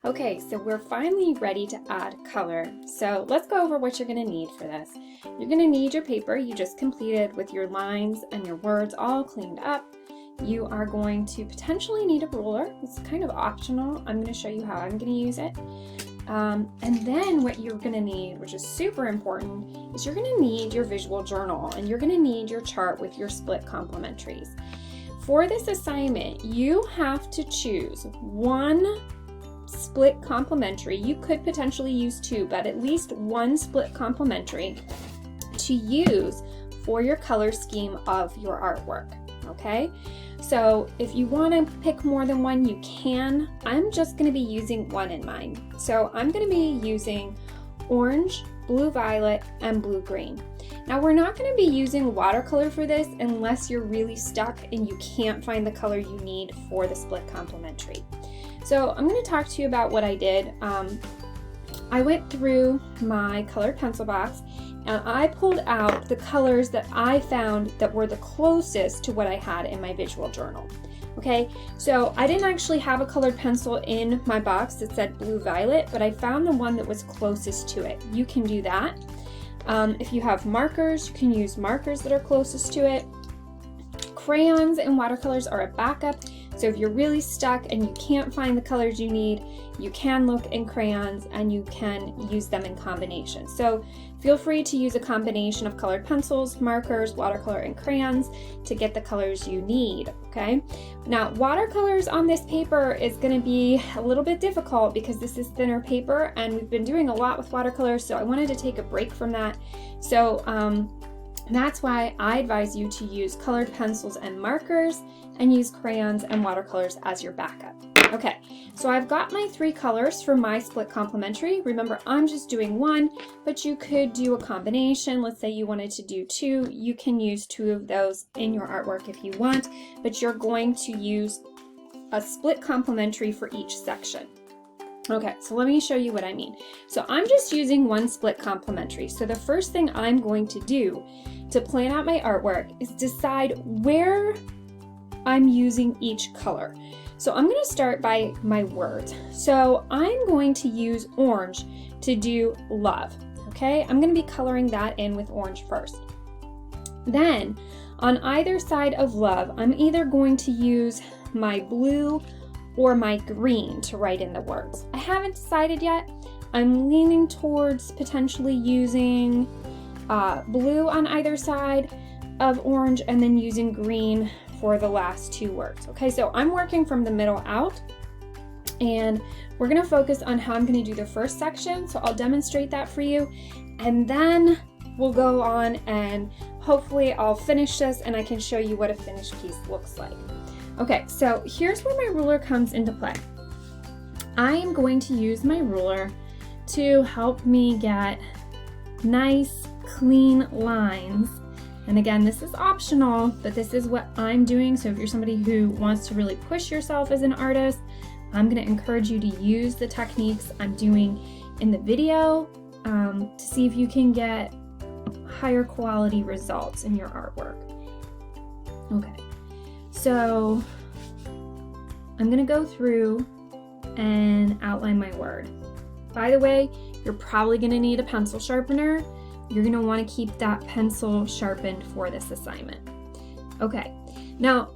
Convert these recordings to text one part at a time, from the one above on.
Okay, so we're finally ready to add color. So let's go over what you're going to need for this. You're going to need your paper you just completed with your lines and your words all cleaned up. You are going to potentially need a ruler. It's kind of optional. I'm going to show you how I'm going to use it. And then what you're going to need, which is super important, is you're going to need your visual journal and you're going to need your chart with your split complementaries. For this assignment, you have to choose one split complementary. You could potentially use two, but at least one split complementary to use for your color scheme of your artwork. Okay, so if you want to pick more than one, you can. I'm just going to be using one in mine. So I'm going to be using orange, blue violet, and blue green. Now we're not going to be using watercolor for this unless you're really stuck and you can't find the color you need for the split complementary. So I'm going to talk to you about what I did. I went through my colored pencil box and I pulled out the colors that I found that were the closest to what I had in my visual journal. Okay, so I didn't actually have a colored pencil in my box that said blue violet, but I found the one that was closest to it. You can do that. If you have markers, you can use markers that are closest to it. Crayons and watercolors are a backup. So if you're really stuck and you can't find the colors you need, you can look in crayons and you can use them in combination. So feel free to use a combination of colored pencils, markers, watercolor, and crayons to get the colors you need, okay? Now, watercolors on this paper is gonna be a little bit difficult because this is thinner paper and we've been doing a lot with watercolors, so I wanted to take a break from that. So that's why I advise you to use colored pencils and markers and use crayons and watercolors as your backup. Okay, so I've got my three colors for my split complementary. Remember, I'm just doing one, but you could do a combination. Let's say you wanted to do two. You can use two of those in your artwork if you want, but you're going to use a split complementary for each section. Okay, so let me show you what I mean. So I'm just using one split complementary. So the first thing I'm going to do to plan out my artwork is decide where I'm using each color. So I'm going to start by my words. So I'm going to use orange to do love. Okay, I'm going to be coloring that in with orange first. Then on either side of love, I'm either going to use my blue or my green to write in the words. I haven't decided yet. I'm leaning towards potentially using blue on either side of orange and then using green for the last two words. Okay, so I'm working from the middle out and we're gonna focus on how I'm gonna do the first section. So I'll demonstrate that for you and then we'll go on and hopefully I'll finish this and I can show you what a finished piece looks like. Okay, so here's where my ruler comes into play. I am going to use my ruler to help me get nice, clean lines. And again, this is optional, but this is what I'm doing. So if you're somebody who wants to really push yourself as an artist, I'm going to encourage you to use the techniques I'm doing in the video to see if you can get higher quality results in your artwork. Okay, so I'm going to go through and outline my word. By the way, you're probably going to need a pencil sharpener. You're going to want to keep that pencil sharpened for this assignment. Okay, now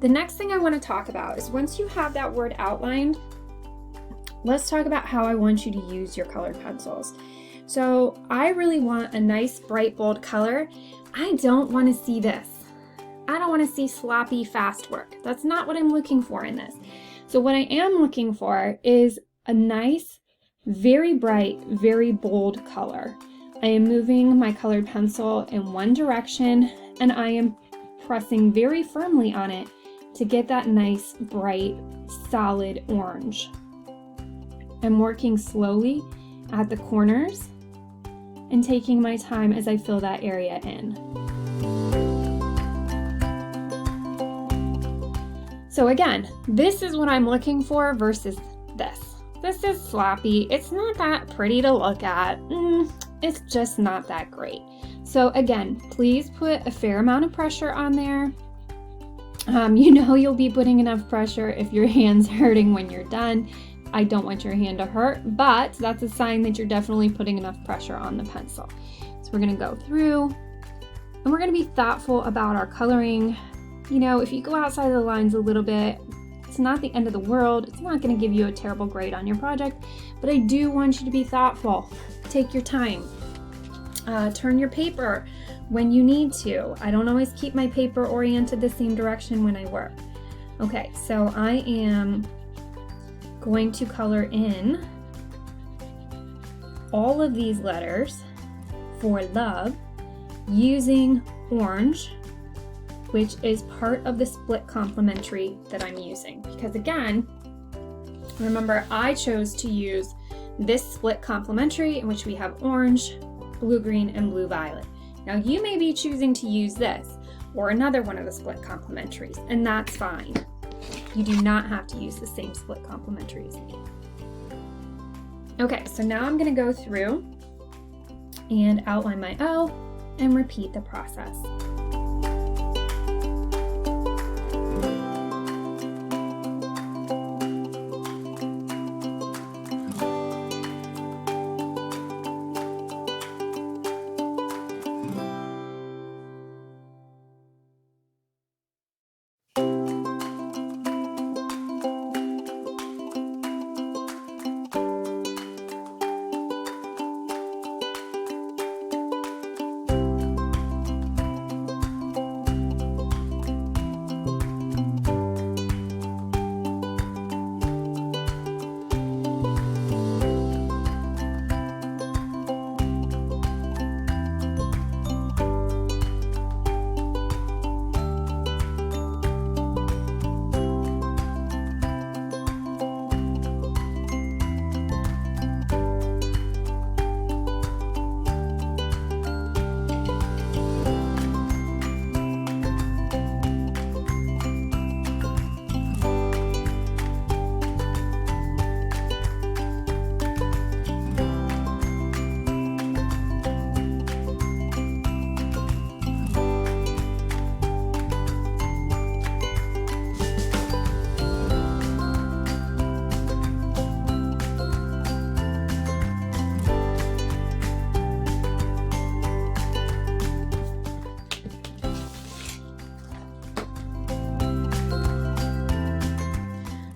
the next thing I want to talk about is once you have that word outlined, let's talk about how I want you to use your colored pencils. So I really want a nice, bright, bold color. I don't want to see this. I don't want to see sloppy, fast work. That's not what I'm looking for in this. So what I am looking for is a nice, very bright, very bold color. I am moving my colored pencil in one direction and I am pressing very firmly on it to get that nice, bright, solid orange. I'm working slowly at the corners and taking my time as I fill that area in. So again, this is what I'm looking for versus this. This is sloppy. It's not that pretty to look at. It's just not that great. So again, please put a fair amount of pressure on there. You know you'll be putting enough pressure if your hand's hurting when you're done. I don't want your hand to hurt, but that's a sign that you're definitely putting enough pressure on the pencil. So we're gonna go through and we're gonna be thoughtful about our coloring. You know, if you go outside of the lines a little bit, it's not the end of the world. It's not gonna give you a terrible grade on your project, but I do want you to be thoughtful. Take your time. Turn your paper when you need to. I don't always keep my paper oriented the same direction when I work. Okay, so I am going to color in all of these letters for love using orange, which is part of the split complementary that I'm using. Because again, remember I chose to use this split complementary in which we have orange, blue green, and blue violet. Now you may be choosing to use this or another one of the split complementaries, and that's fine. You do not have to use the same split complementaries. Okay, so now I'm gonna go through and outline my O and repeat the process.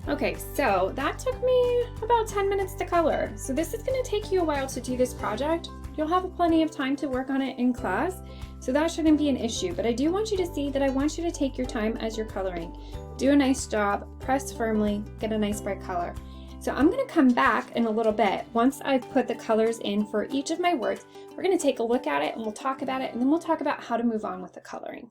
Okay, so that took me about 10 minutes to color. So this is going to take you a while to do this project. You'll have plenty of time to work on it in class, so that shouldn't be an issue. But I do want you to see that I want you to take your time as you're coloring. Do a nice job, press firmly, get a nice bright color. So I'm going to come back in a little bit. Once I've put the colors in for each of my words, we're going to take a look at it and we'll talk about it, and then we'll talk about how to move on with the coloring.